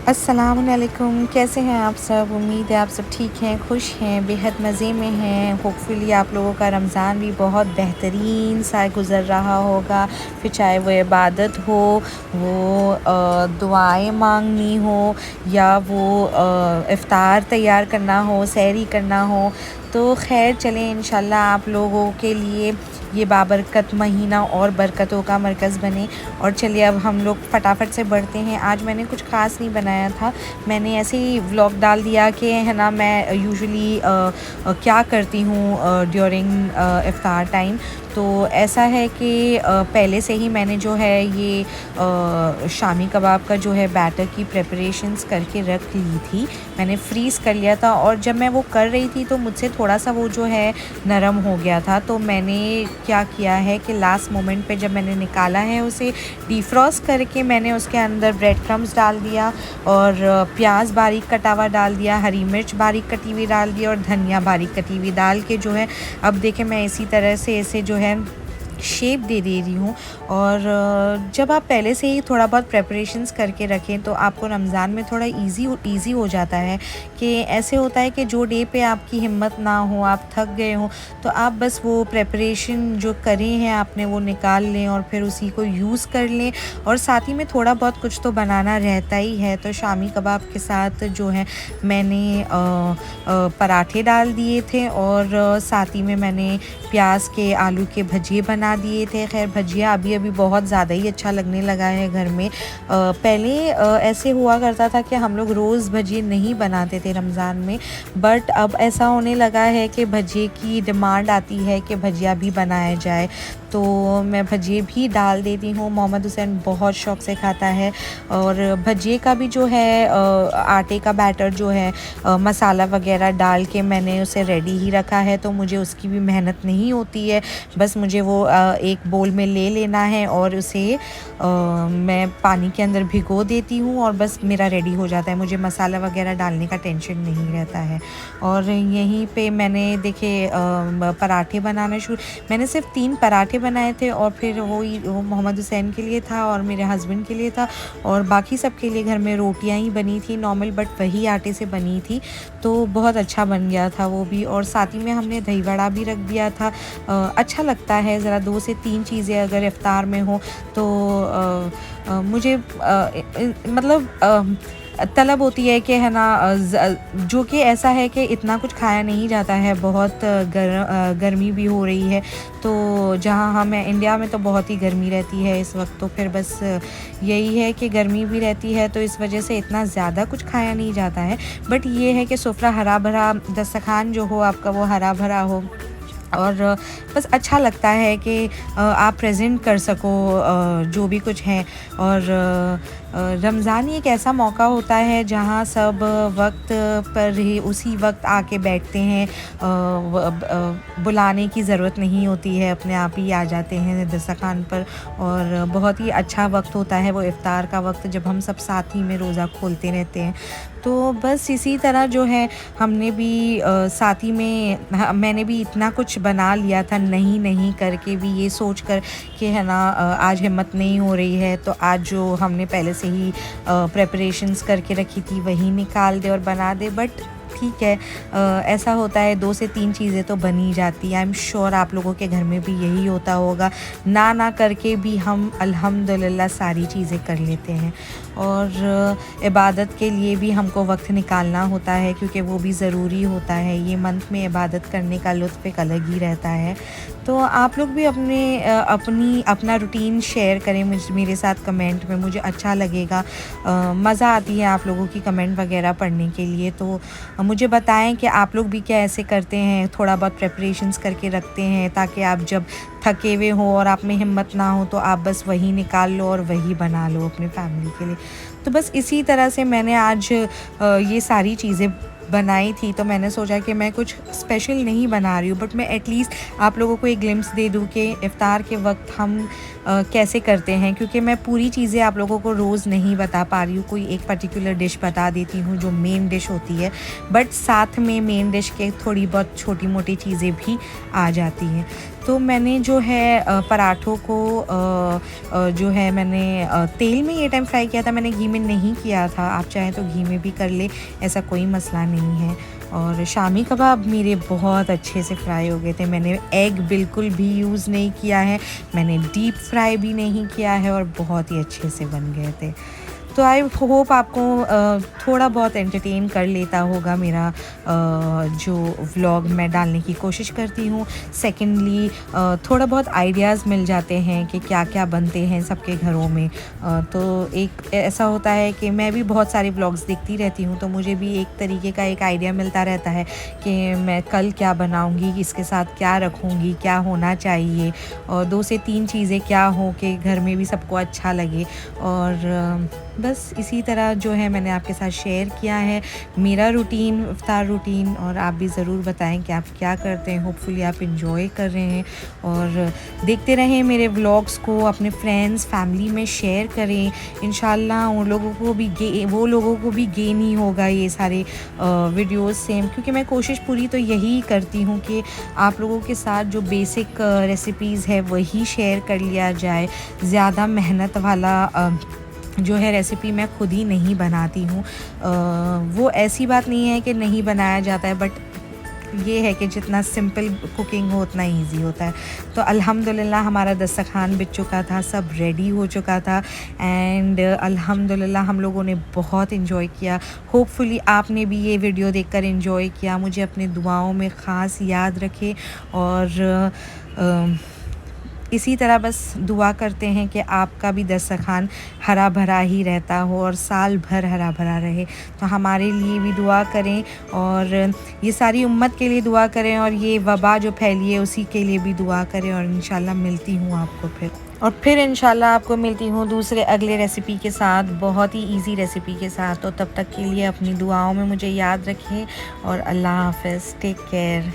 अस्सलामुअलैकुम, कैसे हैं आप सब? उम्मीद है आप सब ठीक हैं, खुश हैं, बेहद मज़े में हैं। होपफुली आप लोगों का रमज़ान भी बहुत बेहतरीन सा गुज़र रहा होगा। फिर चाहे वो इबादत हो, वो दुआएं मांगनी हो, या वो इफ़्तार तैयार करना हो, सहरी करना हो। तो खैर चलें, इंशाल्लाह आप लोगों के लिए ये बाबरकत महीना और बरकतों का मरकज़ बने। और चलिए अब हम लोग फटाफट से बढ़ते हैं। आज मैंने कुछ ख़ास नहीं बनाया था, मैंने ऐसे ही व्लॉग डाल दिया कि है ना, मैं यूजुअली क्या करती हूँ ड्यूरिंग इफ़्तार टाइम। तो ऐसा है कि पहले से ही मैंने जो है ये शामी कबाब का जो है बैटर की प्रिपरेशंस करके रख ली थी। मैंने फ्रीज़ कर लिया था, और जब मैं वो कर रही थी तो मुझसे थोड़ा सा वो जो है नरम हो गया था। तो मैंने क्या किया है कि लास्ट मोमेंट पे जब मैंने निकाला है उसे डिफ्रॉस्ट करके मैंने उसके अंदर ब्रेड क्रम्स डाल दिया, और प्याज बारीक कटा हुआ डाल दिया, हरी मिर्च बारीक कटी हुई डाल दी, और धनिया बारीक कटी हुई डाल के जो है, अब देखें मैं इसी तरह से इसे जो है शेप दे रही हूँ। और जब आप पहले से ही थोड़ा बहुत प्रेपरेशंस करके रखें तो आपको रमज़ान में थोड़ा इजी हो जाता है। कि ऐसे होता है कि जो डे पे आपकी हिम्मत ना हो, आप थक गए हो, तो आप बस वो प्रेपरेशन जो करे हैं आपने वो निकाल लें और फिर उसी को यूज़ कर लें। और साथ ही में थोड़ा बहुत कुछ तो बनाना रहता ही है। तो शामी कबाब के साथ जो है मैंने पराठे डाल दिए थे, और साथ ही में मैंने प्याज के आलू के भजिए बना दिए थे। खैर भजिया अभी बहुत ज़्यादा ही अच्छा लगने लगा है घर में। पहले ऐसे हुआ करता था कि हम लोग रोज़ भजिए नहीं बनाते थे रमज़ान में, बट अब ऐसा होने लगा है कि भजिए की डिमांड आती है कि भजिया भी बनाया जाए, तो मैं भजिए भी डाल देती हूँ। मोहम्मद हुसैन बहुत शौक़ से खाता है। और भजिए का भी जो है आटे का बैटर जो है मसाला वगैरह डाल के मैंने उसे रेडी ही रखा है, तो मुझे उसकी भी मेहनत नहीं होती है। बस मुझे वो एक बोल में ले लेना है और उसे मैं पानी के अंदर भिगो देती हूँ, और बस मेरा रेडी हो जाता है। मुझे मसाला वगैरह डालने का टेंशन नहीं रहता है। और यहीं पे मैंने देखे पराठे बनाना शुरू, मैंने सिर्फ 3 पराठे बनाए थे, और फिर वो मोहम्मद हुसैन के लिए था और मेरे हस्बैंड के लिए था, और बाकी सब के लिए घर में रोटियां ही बनी थी नॉर्मल, बट वही आटे से बनी थी, तो बहुत अच्छा बन गया था वो भी। और साथ ही में हमने दही वड़ा भी रख दिया था। अच्छा लगता है ज़रा 2 से 3 चीज़ें अगर इफ़्तार में हो तो मुझे मतलब तलब होती है कि है ना, जो कि ऐसा है कि इतना कुछ खाया नहीं जाता है, बहुत गर्मी भी हो रही है। तो जहाँ हम हैं इंडिया में तो बहुत ही गर्मी रहती है इस वक्त, तो फिर बस यही है कि गर्मी भी रहती है, तो इस वजह से इतना ज़्यादा कुछ खाया नहीं जाता है। बट ये है कि सुफ्रा हरा भरा, दस्तरखान जो हो आपका वो हरा भरा हो, और बस अच्छा लगता है कि आप प्रेजेंट कर सको जो भी कुछ है। और रमज़ान एक ऐसा मौका होता है जहाँ सब वक्त पर ही उसी वक्त आके बैठते हैं, बुलाने की ज़रूरत नहीं होती है, अपने आप ही आ जाते हैं दस्तरखान पर। और बहुत ही अच्छा वक्त होता है वो इफ़्तार का वक्त, जब हम सब साथ ही में रोज़ा खोलते रहते हैं। तो बस इसी तरह जो है हमने भी साथ ही में मैंने भी इतना कुछ बना लिया था, नहीं करके भी, ये सोच कर कि है ना आज हिम्मत नहीं हो रही है, तो आज जो हमने पहले से ही प्रेपरेशंस करके रखी थी वही निकाल दे और बना दे। बट ठीक है, ऐसा होता है, 2 से 3 चीज़ें तो बन ही जाती है। आई एम श्योर आप लोगों के घर में भी यही होता होगा, ना करके भी हम अल्हम्दुलिल्लाह सारी चीज़ें कर लेते हैं। और इबादत के लिए भी हमको वक्त निकालना होता है, क्योंकि वो भी ज़रूरी होता है। ये मंथ में इबादत करने का लुत्फ़ एक अलग ही रहता है। तो आप लोग भी अपना रूटीन शेयर करें मेरे साथ कमेंट में, मुझे अच्छा लगेगा। मज़ा आती है आप लोगों की कमेंट वगैरह पढ़ने के लिए। तो मुझे बताएं कि आप लोग भी क्या ऐसे करते हैं, थोड़ा बहुत प्रेपरेशंस करके रखते हैं, ताकि आप जब थके हुए हो और आप में हिम्मत ना हो तो आप बस वही निकाल लो और वही बना लो अपनी फैमिली के लिए। तो बस इसी तरह से मैंने आज ये सारी चीज़ें बनाई थी। तो मैंने सोचा कि मैं कुछ स्पेशल नहीं बना रही हूँ, बट मैं एटलीस्ट आप लोगों को एक ग्लिम्स दे दूँ कि इफ़्तार के वक्त हम कैसे करते हैं, क्योंकि मैं पूरी चीज़ें आप लोगों को रोज़ नहीं बता पा रही हूँ। कोई एक पर्टिकुलर डिश बता देती हूँ जो मेन डिश होती है, बट साथ में मेन डिश के थोड़ी बहुत छोटी मोटी चीज़ें भी आ जाती हैं। तो मैंने जो है पराठों को जो है मैंने तेल में ये टाइम फ्राई किया था, मैंने घी में नहीं किया था। आप चाहें तो घी में भी कर ले, ऐसा कोई मसला नहीं है। और शामी कबाब मेरे बहुत अच्छे से फ्राई हो गए थे। मैंने एग बिल्कुल भी यूज़ नहीं किया है, मैंने डीप फ्राई भी नहीं किया है और बहुत ही अच्छे से बन गए थे। तो आई होप आपको थोड़ा बहुत एंटरटेन कर लेता होगा मेरा जो व्लॉग मैं डालने की कोशिश करती हूँ। सेकेंडली थोड़ा बहुत आइडियाज़ मिल जाते हैं कि क्या क्या बनते हैं सबके घरों में। तो एक ऐसा होता है कि मैं भी बहुत सारे व्लॉग्स देखती रहती हूँ, तो मुझे भी एक तरीके का एक आइडिया मिलता रहता है कि मैं कल क्या बनाऊँगी, इसके साथ क्या रखूँगी, क्या होना चाहिए, और 2 से 3 चीज़ें क्या हों कि घर में भी सबको अच्छा लगे। और बस इसी तरह जो है मैंने आपके साथ शेयर किया है मेरा रूटीन, इफ्तार रूटीन। और आप भी ज़रूर बताएं कि आप क्या करते हैं। होपफुली आप इंजॉय कर रहे हैं और देखते रहें मेरे व्लॉग्स को, अपने फ्रेंड्स फैमिली में शेयर करें। इंशाल्लाह उन लोगों को भी वो लोगों को भी गेन ही होगा ये सारे वीडियोस से, क्योंकि मैं कोशिश पूरी तो यही करती हूँ कि आप लोगों के साथ जो बेसिक रेसिपीज़ है वही शेयर कर लिया जाए। ज़्यादा मेहनत वाला जो है रेसिपी मैं खुद ही नहीं बनाती हूँ। वो ऐसी बात नहीं है कि नहीं बनाया जाता है, बट ये है कि जितना सिंपल कुकिंग हो उतना इजी होता है। तो अल्हम्दुलिल्लाह हमारा दस्तरखान बिछ चुका था, सब रेडी हो चुका था एंड अल्हम्दुलिल्लाह हम लोगों ने बहुत इन्जॉय किया। होपफुली आपने भी ये वीडियो देखकर इन्जॉय किया। मुझे अपने दुआओं में ख़ास याद रखें और इसी तरह बस दुआ करते हैं कि आपका भी दस्तरखान हरा भरा ही रहता हो और साल भर हरा भरा रहे। तो हमारे लिए भी दुआ करें और ये सारी उम्मत के लिए दुआ करें और ये वबा जो फैली है उसी के लिए भी दुआ करें। और इंशाल्लाह मिलती हूँ आपको फिर इंशाल्लाह आपको मिलती हूँ दूसरे अगले रेसिपी के साथ, बहुत ही इजी रेसिपी के साथ। तो तब तक के लिए अपनी दुआओं में मुझे याद रखें और अल्लाह हाफ़िज़, टेक केयर।